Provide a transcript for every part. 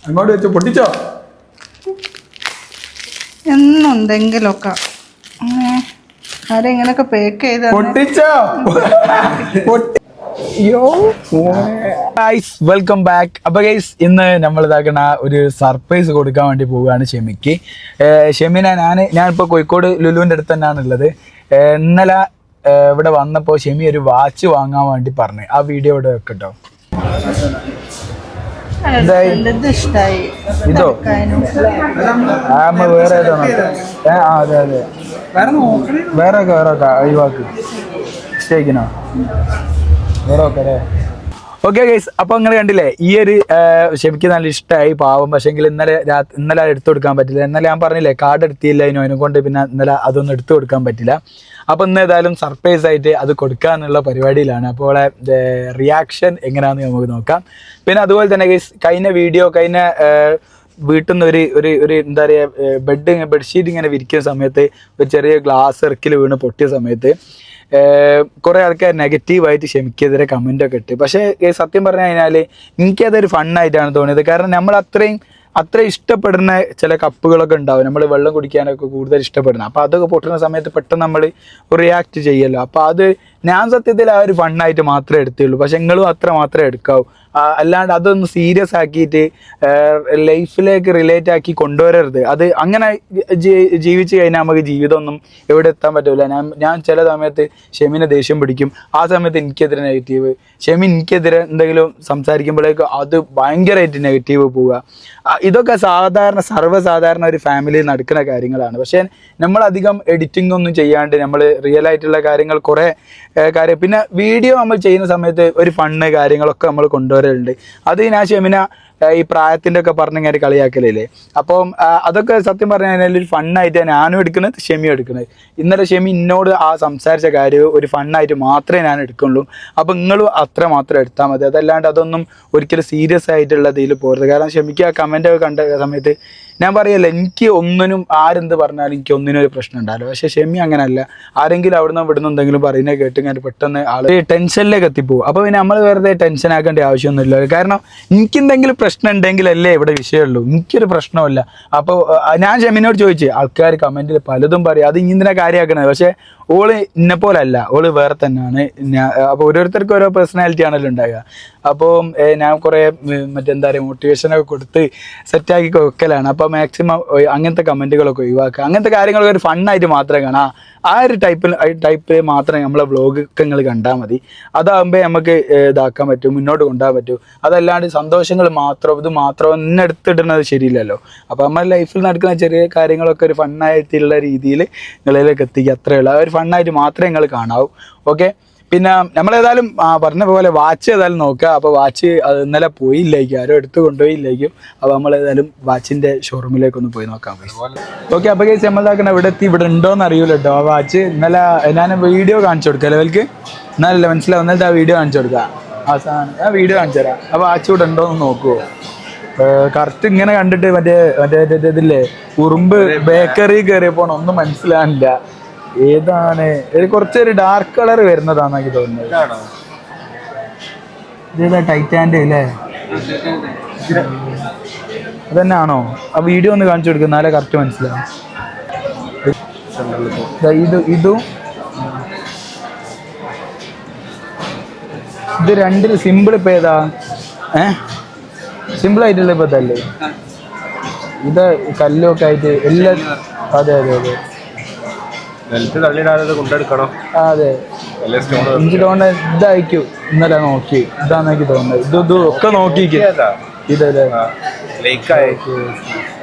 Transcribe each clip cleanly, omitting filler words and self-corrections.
അങ്ങോട്ട് വെച്ചു പൊട്ടിച്ചോ എന്നുണ്ടെങ്കിലൊക്കെ ആരെങ്ങനൊക്കെ പേക്ക് ചെയ്ത പൊട്ടിച്ചോ വെൽക്കം ബാക്ക്. അപ്പൊ ഗൈസ് ഇന്ന് നമ്മൾ ഇതാക്കണ ഒരു സർപ്രൈസ് കൊടുക്കാൻ വേണ്ടി പോവുകയാണ് ഷെമിക്ക്. ഷെമിനെ ഞാനിപ്പോൾ കോഴിക്കോട് ലുലുവിൻ്റെ അടുത്ത് തന്നെയാണ് ഉള്ളത്. ഇന്നലെ ഇവിടെ വന്നപ്പോൾ ഷെമി ഒരു വാച്ച് വാങ്ങാൻ വേണ്ടി പറഞ്ഞു. ആ വീഡിയോ ഇവിടെ വെക്കട്ടോ. ഇതോ വേറെ അതെ അതെ വേറെ ഒഴിവാക്ക് ഇഷ്ടമായിക്കണോ വേറെ ഒക്കെ അല്ലേ. ഓക്കെ ഗൈസ്, അപ്പോൾ നിങ്ങൾ കണ്ടില്ലേ ഈ ഒരു ഷെമിക്ക് നല്ല ഇഷ്ടമായി പാവം. പക്ഷേങ്കിൽ ഇന്നലെ എടുത്തു കൊടുക്കാൻ പറ്റില്ല. ഇന്നലെ ഞാൻ പറഞ്ഞില്ലേ കാർഡ് എടുത്തില്ല അതിനെ കൊണ്ട് പിന്നെ ഇന്നലെ അതൊന്നും എടുത്തു കൊടുക്കാൻ പറ്റില്ല. അപ്പോൾ ഇന്ന് ഏതായാലും സർപ്രൈസ് ആയിട്ട് അത് കൊടുക്കാന്നുള്ള പരിപാടിയിലാണ്. അപ്പോൾ റിയാക്ഷൻ എങ്ങനെയാണെന്ന് നമുക്ക് നോക്കാം. പിന്നെ അതുപോലെ തന്നെ ഗൈസ് കഴിഞ്ഞ വീട്ടിൽ നിന്ന് ഒരു എന്താ പറയുക ബെഡ്ഷീറ്റ് ഇങ്ങനെ വിരിക്കുന്ന സമയത്ത് ഒരു ചെറിയ ഗ്ലാസ് ഇറക്കിൽ വീണ് പൊട്ടിയ സമയത്ത് കുറേ ആൾക്കാർ നെഗറ്റീവായിട്ട് ഷെമിക്കെതിരെ കമൻ്റൊക്കെ ഇട്ട്. പക്ഷേ സത്യം പറഞ്ഞു കഴിഞ്ഞാൽ എനിക്കതൊരു ഫണ്ണായിട്ടാണ് തോന്നിയത്. കാരണം നമ്മൾ അത്ര ഇഷ്ടപ്പെടുന്ന ചില കപ്പുകളൊക്കെ ഉണ്ടാവും, നമ്മൾ വെള്ളം കുടിക്കാനൊക്കെ കൂടുതൽ ഇഷ്ടപ്പെടുന്നത്. അപ്പോൾ അതൊക്കെ പൊട്ടുന്ന സമയത്ത് പെട്ടെന്ന് നമ്മൾ റിയാക്ട് ചെയ്യല്ലോ. അപ്പോൾ അത് ഞാൻ സത്യത്തിൽ ആ ഒരു ഫണ്ണായിട്ട് മാത്രമേ എടുത്തുള്ളൂ. പക്ഷെ നിങ്ങളും അത്ര മാത്രമേ എടുക്കാവൂ. അല്ലാണ്ട് അതൊന്ന് സീരിയസ് ആക്കിയിട്ട് ലൈഫിലേക്ക് റിലേറ്റ് ആക്കി കൊണ്ടുവരരുത്. അത് അങ്ങനെ ജീവിച്ച് കഴിഞ്ഞാൽ നമുക്ക് ജീവിതമൊന്നും എവിടെ എത്താൻ പറ്റില്ല. ഞാൻ ചില സമയത്ത് ഷെമിനെ ദേഷ്യം പിടിക്കും. ആ സമയത്ത് എനിക്കെതിരെ നെഗറ്റീവ്, ഷെമി എനിക്കെതിരെ എന്തെങ്കിലും സംസാരിക്കുമ്പോഴേക്കും അത് ഭയങ്കരമായിട്ട് നെഗറ്റീവ് പോവുക. ഇതൊക്കെ സർവ്വസാധാരണ ഒരു ഫാമിലിയിൽ നടക്കുന്ന കാര്യങ്ങളാണ്. പക്ഷേ നമ്മളധികം എഡിറ്റിംഗ് ഒന്നും ചെയ്യാണ്ട് നമ്മൾ റിയൽ ആയിട്ടുള്ള കാര്യങ്ങൾ കുറേ കാര്യം പിന്നെ വീഡിയോ നമ്മൾ ചെയ്യുന്ന സമയത്ത് ഒരു ഫണ്ണ് കാര്യങ്ങളൊക്കെ നമ്മൾ കൊണ്ടുവരലുണ്ട്. അത് ഞാൻ ഷെമിന ഈ പ്രായത്തിൻ്റെ ഒക്കെ പറഞ്ഞിങ്ങനെ കളിയാക്കലില്ലേ. അപ്പം അതൊക്കെ സത്യം പറഞ്ഞു കഴിഞ്ഞാൽ ഒരു ഫണ്ണായിട്ട് ഞാനും എടുക്കുന്നത് ഷെമിയും എടുക്കുന്നത്. ഇന്നലെ ഷെമി എന്നോട് ആ സംസാരിച്ച കാര്യം ഒരു ഫണ്ണായിട്ട് മാത്രമേ ഞാൻ എടുക്കുള്ളൂ. അപ്പം നിങ്ങളും അത്ര മാത്രം എടുത്താൽ മതി. അതല്ലാണ്ട് അതൊന്നും ഒരിക്കലും സീരിയസ് ആയിട്ടുള്ള ഇതിൽ പോരുത്. കാരണം ഷെമിക്ക് ആ കമൻ്റൊക്കെ കണ്ട സമയത്ത് ഞാൻ പറയല്ല, എനിക്ക് ഒന്നിനും ആരെന്ത് പറഞ്ഞാലും എനിക്ക് ഒന്നിനും ഒരു പ്രശ്നം ഉണ്ടാവില്ല. പക്ഷേ ഷെമി അങ്ങനെയല്ല. ആരെങ്കിലും അവിടുന്ന് ഇവിടുന്ന് എന്തെങ്കിലും പറയുന്നത് കേട്ട് ഞാൻ പെട്ടെന്ന് ആൾ ടെൻഷനിലേക്ക് എത്തിപ്പോവും. അപ്പോൾ പിന്നെ നമ്മൾ വെറുതെ ടെൻഷൻ ആക്കേണ്ട ആവശ്യമൊന്നുമില്ല. കാരണം എനിക്കെന്തെങ്കിലും പ്രശ്നം ഉണ്ടെങ്കിലല്ലേ ഇവിടെ വിഷയമുള്ളൂ. എനിക്കൊരു പ്രശ്നമില്ല. അപ്പോൾ ഞാൻ ഷെമിനോട് ചോദിച്ചു, ആൾക്കാർ കമൻറ്റിൽ പലതും പറയും അത് ഇങ്ങനെ കാര്യമാക്കണത്. പക്ഷേ ഓള് ഇന്നെപ്പോലല്ല, ഓള് വേറെ തന്നെയാണ്. അപ്പോൾ ഓരോരുത്തർക്കും ഓരോ പേഴ്സണാലിറ്റി ആണല്ലോ ഉണ്ടാകുക. അപ്പോൾ ഞാൻ കുറേ മറ്റെന്താ പറയുക മോട്ടിവേഷനൊക്കെ കൊടുത്ത് സെറ്റാക്കി വെക്കലാണ്. അപ്പോൾ മാക്സിമം അങ്ങനത്തെ കമൻറ്റുകളൊക്കെ ഒഴിവാക്കുക. അങ്ങനത്തെ കാര്യങ്ങളൊക്കെ ഒരു ഫണ്ണായിട്ട് മാത്രമേ കാണാം. ആ ഒരു ടൈപ്പിൽ മാത്രമേ നമ്മളെ വ്ളോഗൊക്കെ നിങ്ങൾ കണ്ടാൽ മതി. അതാകുമ്പോൾ നമുക്ക് ഇതാക്കാൻ പറ്റും, മുന്നോട്ട് കൊണ്ടുപോകാൻ പറ്റും. അതല്ലാണ്ട് സന്തോഷങ്ങൾ ഇത് മാത്രം ഒന്നും എടുത്തിടുന്നത് ശരിയില്ലല്ലോ. അപ്പോൾ നമ്മുടെ ലൈഫിൽ നടക്കുന്ന ചെറിയ കാര്യങ്ങളൊക്കെ ഒരു ഫണ്ണായിട്ടുള്ള രീതിയിൽ നിങ്ങളിലേക്ക് എത്തിക്കുക, അത്രയേ ഉള്ളൂ. ആ ഒരു ഫണ്ണായിട്ട് മാത്രമേ നിങ്ങൾ കാണാവൂ. ഓക്കെ, പിന്നെ നമ്മളേതായാലും പറഞ്ഞ പോലെ വാച്ച് ഏതായാലും നോക്കുക. അപ്പോൾ വാച്ച് അത് ഇന്നലെ പോയില്ലായിരിക്കും, ആരും എടുത്ത് കൊണ്ടുപോയില്ലായിരിക്കും. അപ്പോൾ നമ്മളേതായാലും വാച്ചിൻ്റെ ഷോറൂമിലേക്കൊന്ന് പോയി നോക്കാം. ഓക്കെ, അപ്പോൾ കേസ് നമ്മളിതാക്കണം ഇവിടെ ഉണ്ടോയെന്ന് അറിയില്ല കേട്ടോ. ആ വാച്ച് ഇന്നലെ ഞാൻ വീഡിയോ കാണിച്ചു കൊടുക്കാം ലെവൽക്ക്, എന്നാലല്ലേ മനസ്സിലാവും. എന്നിട്ട് ആ വീഡിയോ കാണിച്ചു കൊടുക്കാം. ആ വീഡിയോ കാണിച്ചു തരാം. ആ വാച്ച് ഇവിടെ ഉണ്ടോയെന്ന് നോക്കുമോ. കറക്റ്റ് ഇങ്ങനെ കണ്ടിട്ട് മറ്റേ ഇതില്ലേ ഉറുമ്പ് ബേക്കറി കയറിയപ്പോൾ ഒന്നും മനസ്സിലാവില്ല ഏതാണ്. കുറച്ചൊരു ഡാർക്ക് കളർ വരുന്നതാണെന്ന് എനിക്ക് തോന്നുന്നത്. ഇതേതാ ടൈറ്റാൻ്റെ അല്ലേ, അതന്നെയാണോ? ആ വീഡിയോ ഒന്ന് കാണിച്ചു കൊടുക്കും, എന്നാലേ കറക്റ്റ് മനസ്സിലാവും. ഇതും ഇത് രണ്ടിൽ സിമ്പിൾ ഇപ്പം ഏതാ? സിമ്പിളായിട്ടുള്ള ഇപ്പം ഇതല്ലേ? ഇത് കല്ലൊക്കെ ആയിട്ട് എല്ലാം. അതെ അതെ അതെ അതെ, എനിക്ക് തോന്നുന്നത് ഇതായിരിക്കും. ഇന്നലെ നോക്കി ഇതാന്ന് എനിക്ക് തോന്നുന്നത്. ഇത് ഒക്കെ നോക്കിക്കും ഇതല്ലേ.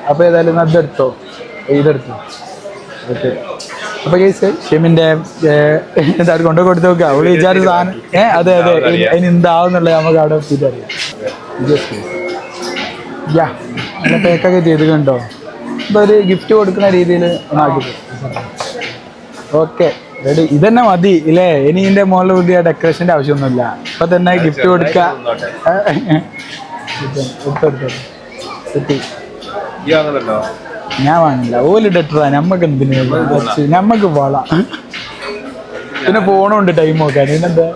അപ്പൊ ഏതായാലും അതെടുത്തോ, ഇതെടുത്തു. ഓക്കെ, അപ്പൊ കേസ് ഷെമിന്റെ എന്തായാലും കൊണ്ടു കൊടുത്ത് നോക്കുക. അവള് വിചാരിച്ച സാധനം അതെ അതെ അതിന് എന്താവുന്നുള്ളത് നമുക്ക് അവിടെ എത്തിയിട്ട് അറിയാം. നല്ല പേക്കൊക്കെ ചെയ്ത് കണ്ടോ. ഇപ്പൊ ഒരു ഗിഫ്റ്റ് കൊടുക്കുന്ന രീതിയിൽ ഒന്നാക്കി. Okay, ready. ഇതന്നെ മതി ഇല്ലേ? ഇനി ഇതിന്റെ മുകളിൽ പുതിയ ഡെക്കറേഷന്റെ ആവശ്യമൊന്നുമില്ല. ഇപ്പൊ തന്നെ ഗിഫ്റ്റ് കൊടുക്ക. ഞാൻ വാങ്ങില്ല, ഓല് ഡെറ്ററാ. നമ്മക്ക് എന്തിനു, നമ്മക്ക് പോളാം. പിന്നെ ഫോണും ഉണ്ട് ടൈം നോക്കാൻ. പിന്നെന്താ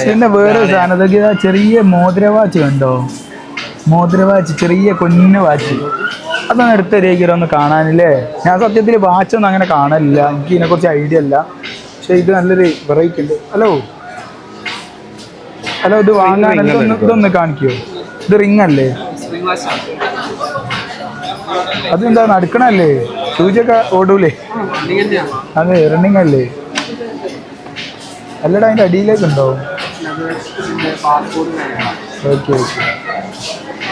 പിന്നെ വേറെ സാധനം ചെറിയ മോതിര വാച്ച് കണ്ടോ. മോതിര വാച്ച്, ചെറിയ കുഞ്ഞു വാച്ച്. അതൊന്ന് എടുത്തരേക്കില്ല ഒന്ന് കാണാനില്ലേ. ഞാൻ സത്യത്തിൽ വാച്ചൊന്നും അങ്ങനെ കാണലില്ല, എനിക്ക് ഇതിനെക്കുറിച്ച് ഐഡിയ അല്ല. പക്ഷെ ഇത് നല്ലൊരു വെറൈറ്റി ഉണ്ട്. ഹലോ ഹലോ, ഇത് വാങ്ങാനല്ല, ഇതൊന്ന് കാണിക്കുമോ? ഇത് റിംഗ് അല്ലേ? അതെന്താ നടക്കണല്ലേ? സൂചിയൊക്കെ ഓടൂലേ? അതെ, റണ്ണിങ് അല്ലേ? അല്ലടാ, അതിൻ്റെ അടിയിലേക്ക് ഉണ്ടോ? Okay okay.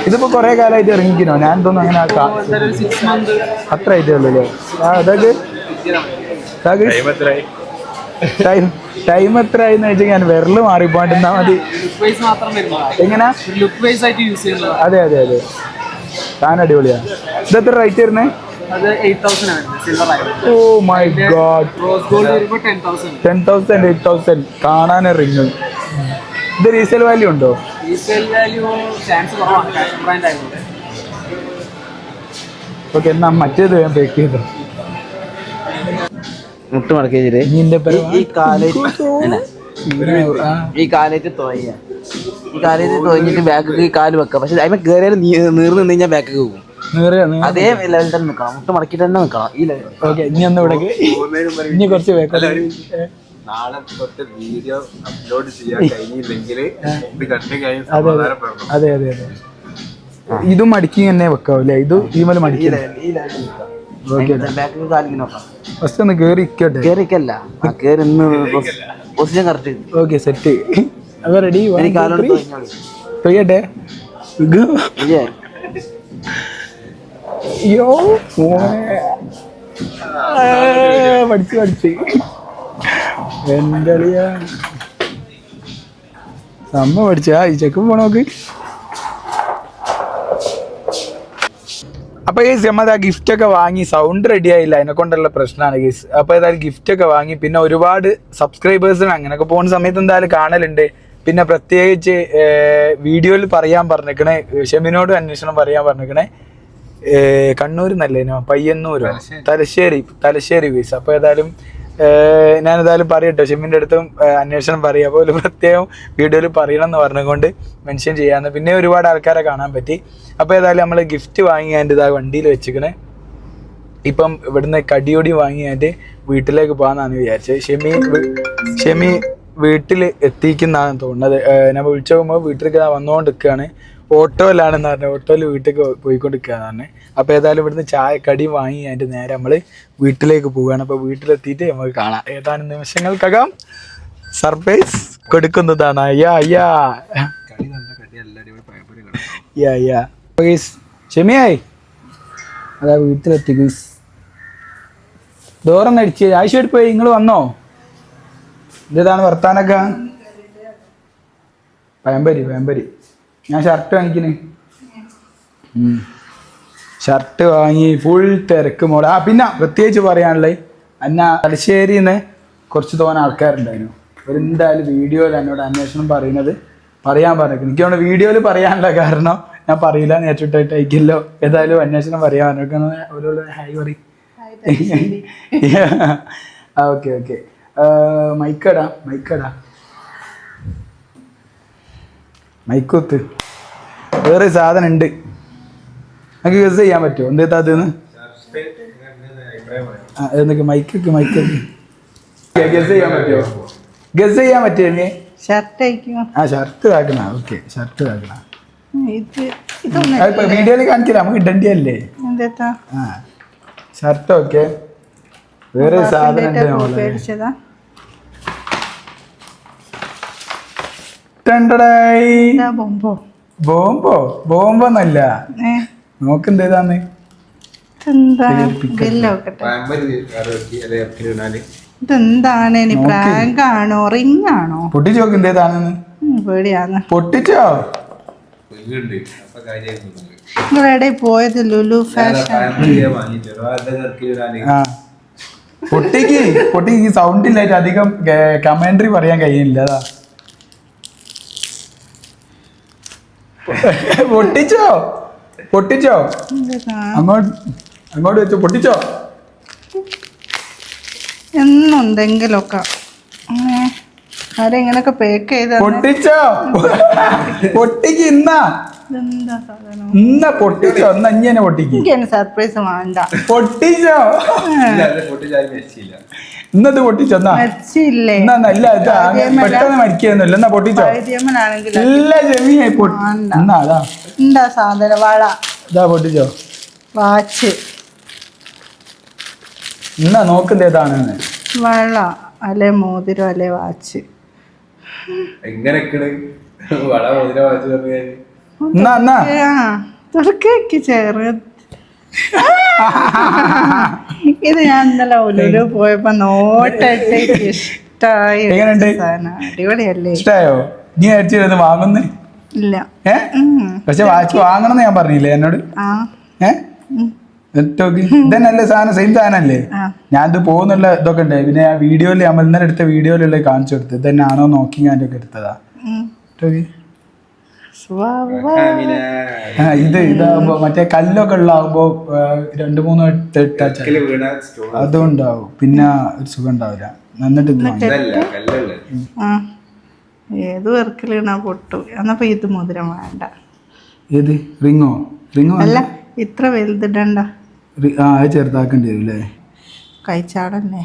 ഇതിപ്പോൾ കുറേ കാലമായിട്ട് ഇറങ്ങിക്കണോ? ഞാൻ തോന്നുന്നു അങ്ങനെ അത്ര ആയിട്ടേ ഉള്ളൂ. അതൊക്കെ ടൈം എത്ര ആയിന്ന് വെച്ചാൽ ഞാൻ വിരല് മാറിപ്പോണ്ടിരുന്നാ മതി. എങ്ങനാ? അതെ അതെ അതെ, താൻ അടിപൊളിയാ. ഇതെത്ര റേറ്റ് വരുന്നേ? ഓ മൈ ഗോഡ്, 10,000 8,000 കാണാൻ റിങ്. ഇത് റീസെയിൽ വാല്യൂ ഉണ്ടോ? ഓക്കെ, എന്നാ മറ്റേത് ഞാൻ പേക്ക് ചെയ്തോ. മുട്ട് മടക്കി ഈ കാലേറ്റ് തോന്നിട്ട് ബാക്ക് കാല് വെക്കാം. പക്ഷെ അതിന് കയറിയാലും നീർന്ന് നിന്ന് കഴിഞ്ഞാൽ ബാക്ക് പോകും. അതേ ലെവലിൽ തന്നെ നിൽക്കണം, മുട്ട് മടക്കിട്ട് തന്നെ നിൽക്കണം ഈ ലെവൽ. ഓക്കെ, ഇനി ഒന്ന് ഇവിടെ ഇനി കുറച്ച് നാളെ തൊട്ട് വീഡിയോ അപ്ലോഡ് ചെയ്യാൻ കഴിഞ്ഞില്ലെങ്കിൽ ഇത് കണ്ടു കഴിഞ്ഞ അതെ അതെ അതെ. ഇതും മടക്കി തന്നെ വെക്കാം അല്ലേ? ഇത് ഈ മല മടക്കി ഫസ്റ്റ് ഒന്ന് കേറിക്കട്ടെ. കേറിക്കല്ല, കേറി പൊസിഷൻ കറക്റ്റ്. Okay, set. അപ്പൊ റെഡി? കഴിയട്ടെ. അയ്യോ പഠിച്ച് എന്തളിയാ അമ്മ പഠിച്ചാ ഈ ചെക്ക് പോണോക്ക്. അപ്പൊ ഗൈസ്, നമ്മൾ ആ ഗിഫ്റ്റ് ഒക്കെ വാങ്ങി, സൗണ്ട് റെഡി ആയില്ല, അതിനെ കൊണ്ടുള്ള പ്രശ്നമാണ് ഗൈസ്. അപ്പൊ ഏതായാലും ഗിഫ്റ്റ് ഒക്കെ വാങ്ങി, പിന്നെ ഒരുപാട് സബ്സ്ക്രൈബേഴ്സിന് അങ്ങനെയൊക്കെ പോകുന്ന സമയത്ത് എന്തായാലും കാണലുണ്ട്. പിന്നെ പ്രത്യേകിച്ച് വീഡിയോയിൽ പറയാൻ പറഞ്ഞേക്കണേ, ഷെമിനോട് അന്വേഷണം പറയാൻ പറഞ്ഞേക്കണേ, കണ്ണൂർ നല്ലേനോ പയ്യന്നൂരോ തലശ്ശേരി ഗൈസ്. അപ്പോൾ ഏതായാലും ഞാനെതായാലും പറയട്ടോ, ഷെമിൻ്റെ അടുത്തും അന്വേഷണം പറയുക. അപ്പോൾ ഒരു പ്രത്യേകം വീഡിയോയിൽ പറയണം എന്ന് പറഞ്ഞുകൊണ്ട് മെൻഷൻ ചെയ്യാമെന്ന്. പിന്നെ ഒരുപാട് ആൾക്കാരെ കാണാൻ പറ്റി. അപ്പോൾ ഏതായാലും നമ്മൾ ഗിഫ്റ്റ് വാങ്ങിയാണ്ട് ഇതാ വണ്ടിയിൽ വെച്ചിക്കണേ. ഇപ്പം ഇവിടുന്ന് കടിയോടി വാങ്ങിയായിട്ട് വീട്ടിലേക്ക് പോകാമെന്നാണ് വിചാരിച്ചത്. ഷെമി വീട്ടിൽ എത്തിക്കുന്നതാണെന്ന് തോന്നുന്നത്. നമ്മൾ വിളിച്ചു പോകുമ്പോൾ വീട്ടിലേക്ക് വന്നുകൊണ്ട് നിൽക്കുകയാണ്. ഓട്ടോയിലാണെന്ന് പറഞ്ഞു, ഓട്ടോയിൽ വീട്ടിലേക്ക് പോയിക്കൊണ്ടിരിക്കുകയെന്ന് പറഞ്ഞു. അപ്പോൾ ഏതായാലും ഇവിടുന്ന് കടി വാങ്ങി അതിൻ്റെ നേരെ നമ്മൾ വീട്ടിലേക്ക് പോവുകയാണ്. അപ്പോൾ വീട്ടിലെത്തിയിട്ട് നമുക്ക് കാണാം. ഏതാനും നിമിഷങ്ങൾക്കകം സർപ്രൈസ് കൊടുക്കുന്നതാണ്. ഷെമിയായി അതാ വീട്ടിലെത്തി. ഡോറൊന്ന് അടിച്ച് ആഴ്ച പോയി. നിങ്ങൾ വന്നോ? ഇതാണ് വർത്താനൊക്കെ? പയമ്പരി ഞാൻ ഷർട്ട് വാങ്ങിക്കണ്. ഷർട്ട് വാങ്ങി ഫുൾ തിരക്ക് മോളെ. പിന്നെ പ്രത്യേകിച്ച് പറയാനുള്ളത്, എന്നാ തലശ്ശേരിയിൽ നിന്ന് കുറച്ച് തോന്നെ ആൾക്കാരുണ്ടായിരുന്നു. അവരെന്തായാലും വീഡിയോയിൽ എന്നോട് അന്വേഷണം പറയാൻ പറഞ്ഞു. എനിക്ക് അവിടെ വീഡിയോയിൽ പറയാനുള്ള കാരണം ഞാൻ പറയില്ല, നേരിട്ടായിട്ടയക്കല്ലോ. ഏതായാലും അന്വേഷണം പറയാൻ പറഞ്ഞു. അവരോട് ഹായ് പറയും. ഓക്കെ മൈക്കടാ മൈക്കൊത്ത് വേറെ സാധനം ഉണ്ട്. നമുക്ക് ഗസ് ചെയ്യാൻ പറ്റുമോ? എന്താ അതെന്ന്? എന്തൊക്കെ മൈക്ക് ഗസ് ചെയ്യാൻ പറ്റുമോ? ഗസ് ചെയ്യാൻ പറ്റുമോ? ഷർട്ട് ഷർട്ട് ആക്കണ. ഓക്കെ, ഷർട്ട് ആക്കണ. വീഡിയോയിൽ കാണിക്കില്ല, നമുക്ക് ഇടണ്ടിയല്ലേ? ഷർട്ട്. ഓക്കെ, വേറെ സാധനം ബോംബൊന്നല്ല. നോക്കെന്തേതാന്ന് ഇതെന്താണ്? പ്രാങ്കാണോ റിങ്ങാണോ? പൊട്ടിച്ച് നോക്ക് എന്തേതാണെന്ന്. പേടിയാന്ന്. പൊട്ടിച്ചോ? നിങ്ങളെവിടെ പോയത്? ലുലു ഫാഷൻ. പൊട്ടിക്ക് സൗണ്ട് ഇല്ലായിട്ട് അധികം കമന്ററി പറയാൻ കഴിയില്ല. അതാ പൊട്ടിച്ചോ അങ്ങോട്ട് വെച്ചോ. പൊട്ടിച്ചോ എന്നുണ്ടെങ്കിലൊക്കെ ആരെങ്ങനൊക്കെ പേക്ക് ചെയ്ത. പൊട്ടിച്ചോ? പൊട്ടിക്ക് ഇന്നാ ഇതെന്താ സാധനം? ഇന്ന പൊട്ടിച്ചോ ഒന്ന് അഞ്ഞനെ പൊട്ടിക്ക് എനിക്ക് സർപ്രൈസ് വേണ്ട. പൊട്ടിച്ചോ പൊട്ടിച്ചാലും വെച്ചില്ല. ഇന്നത് പൊട്ടിച്ചോന്നാ മരിച്ചില്ലേ? എന്നാ നല്ല ഇത് പെട്ടെന്ന് മരിക്കുന്നില്ല എന്നാ പൊട്ടിച്ചോ വൈദ്യമ്മനാണെങ്കിൽ ഇല്ല ജമിയായി പൊട്ടി എന്നാ അതാ എന്താ സാധനം? വള, ഇതാ പൊട്ടിച്ചോ വാച്ച്, എന്നാ നോക്കുന്നത് ഏതാണെന്ന് വള അല്ലെ മോതിരം അല്ലെ വാച്ച്. എങ്ങനെയൊക്കെയാണ് വള മോതിര വാച്ച് പറഞ്ഞു എന്നാ എന്നാ തുറക്കേക്ക് ചേർന്ന് ഇത് ഞാൻ ഇന്നലെ ഒലുലു പോയപ്പോ നോട്ടിട്ട് ഇഷ്ടായി. എങ്ങനെയുണ്ട്? അടിപൊളിയല്ലേ? ഇഷ്ടായോ? നീ അടിച്ചിരുന്ന് വാങ്ങുന്നേ ഇല്ല. പക്ഷെ വാച്ച് വാങ്ങണം ഞാൻ പറഞ്ഞില്ലേ എന്നോട്? ആ ഇതന്നല്ലേ സാധനം, സെയിം സാധനല്ലേ? ഞാനിത് പോകുന്നുള്ള ഇതൊക്കെ ഉണ്ട്. പിന്നെ ആ വീഡിയോയില് നമ്മൾ ഇന്നലെ എടുത്ത വീഡിയോയിലുള്ള കാണിച്ചു കൊടുത്തത് ഇതന്നാണോ നോക്കി ഞാൻ എടുത്തതാ. ഇത് ഇതാകുമ്പോ മറ്റേ കല്ലൊക്കെ ഉള്ളാകുമ്പോ 2-3 അതും ഉണ്ടാവും. പിന്നെ ഒരു സുഖം ഉണ്ടാവില്ല. എന്നിട്ട് ഇത് ഏത് വർക്കിലാണ് പൊട്ടു. എന്നപ്പോ ഇത് മോതിരം വേണ്ട. ഏത് റിങ്ങോ? റിങ്ങോ അല്ല, ഇത്ര വലുതിടണ്ട. അത് ചെറുതാക്കേണ്ടി വരും അല്ലേ? കഴിച്ചാടല്ലേ?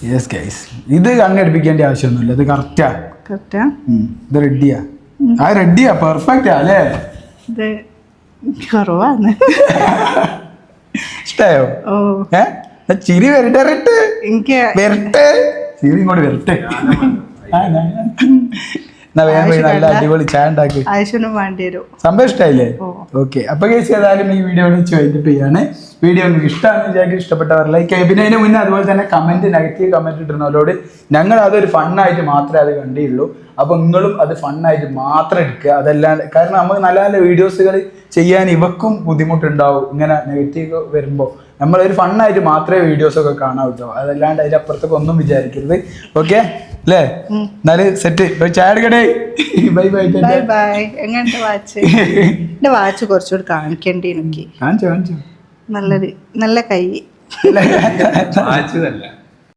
യെസ് ഗൈസ്, ഇത് കണ്ണടിപ്പിക്കേണ്ട ആവശ്യമൊന്നുമില്ല. ഇത് കറക്റ്റാ. കറക്റ്റാ? ഇത് റെഡിയാ. ആ റെഡിയാ, പെർഫെക്റ്റാ അല്ലേ? ഇത് കുറവാണ്. ഇഷ്ടായോ? ഓ ചിരി വരട്ടെ എനിക്ക് വരട്ടെ, ചിരി ഇങ്ങോട്ട് വരട്ടെ. എന്നാ വേഗം പോയി നല്ല അടിപൊളി ചായ ഉണ്ടാക്കി. ആവശ്യം വേണ്ടി വരും. സംഭവം ഇഷ്ടമായില്ലേ? ഓക്കെ, അപ്പൊ കേസ് ഏതായാലും ഈ വീഡിയോ വൈൻഡപ്പ് ചെയ്യാണ്. വീഡിയോ നിങ്ങൾക്ക് ഇഷ്ടമാണെന്ന് വിചാരിക്കും. ഇഷ്ടപ്പെട്ടവർ ലൈക്ക് ചെയ്യുക. പിന്നെ അതിന് മുന്നേ അതുപോലെ തന്നെ കമന്റ്, നെഗറ്റീവ് കമന്റ് ഇടുന്നവരോട് ഞങ്ങൾ അതൊരു ഫണ്ണായിട്ട് മാത്രമേ അത് കണ്ടിയുള്ളൂ. അപ്പൊ നിങ്ങളും അത് ഫണ്ണായിട്ട് മാത്രം എടുക്കുക. അതല്ലാണ്ട്, കാരണം നമുക്ക് നല്ല നല്ല വീഡിയോസുകൾ ചെയ്യാൻ ഇവക്കും ബുദ്ധിമുട്ടുണ്ടാവും. ഇങ്ങനെ നെഗറ്റീവ് വരുമ്പോൾ നമ്മളൊരു ഫണ്ണായിട്ട് മാത്രമേ വീഡിയോസൊക്കെ കാണാൻ കേട്ടോ. അതല്ലാണ്ട് അതിലപ്പുറത്തൊക്കെ ഒന്നും വിചാരിക്കരുത്. ഓക്കെ അല്ലേ? എന്നാല് സെറ്റ്. ചായ എടുക്കട്ടെ. Bye bye bye bye. എങ്ങനത്തെ വാച്ച്? എന്റെ വാച്ച് കുറച്ചുകൂടി കാണിക്കേണ്ടി എനിക്ക്. കാണിച്ചോ കാണിച്ചോ. നല്ല കൈ വാച്ച് തന്നെ.